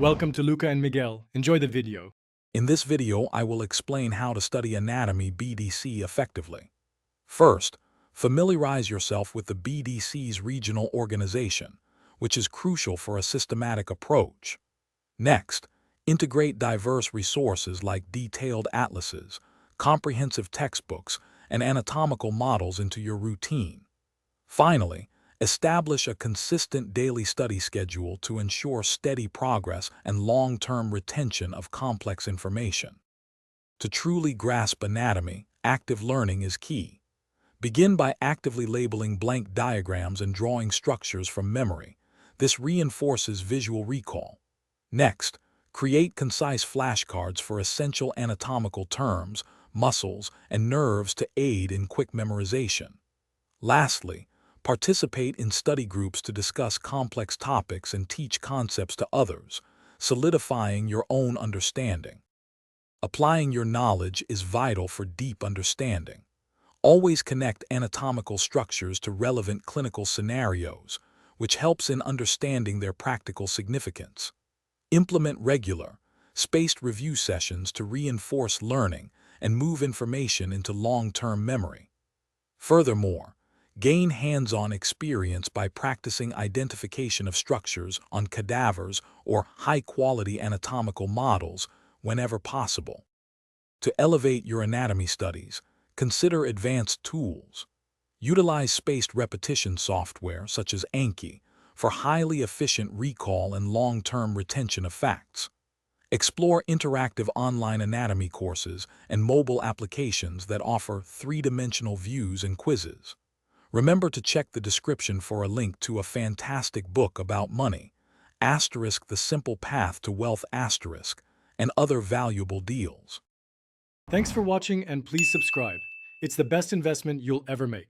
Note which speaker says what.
Speaker 1: Welcome to Luca and Miguel. Enjoy the video.
Speaker 2: In this video, I will explain how to study anatomy BDC effectively. First, familiarize yourself with the BDC's regional organization, which is crucial for a systematic approach. Next, integrate diverse resources like detailed atlases, comprehensive textbooks, and anatomical models into your routine. Finally, establish a consistent daily study schedule to ensure steady progress and long-term retention of complex information. To truly grasp anatomy, active learning is key. Begin by actively labeling blank diagrams and drawing structures from memory. This reinforces visual recall. Next, create concise flashcards for essential anatomical terms, muscles, and nerves to aid in quick memorization. Lastly, participate in study groups to discuss complex topics and teach concepts to others, solidifying your own understanding. Applying your knowledge is vital for deep understanding. Always connect anatomical structures to relevant clinical scenarios, which helps in understanding their practical significance. Implement regular, spaced review sessions to reinforce learning and move information into long-term memory. Furthermore, gain hands-on experience by practicing identification of structures on cadavers or high-quality anatomical models whenever possible. To elevate your anatomy studies, consider advanced tools. Utilize spaced repetition software such as Anki for highly efficient recall and long-term retention of facts. Explore interactive online anatomy courses and mobile applications that offer three-dimensional views and quizzes. Remember to check the description for a link to a fantastic book about money, The Simple Path to Wealth, and other valuable deals.
Speaker 1: Thanks for watching and please subscribe. It's the best investment you'll ever make.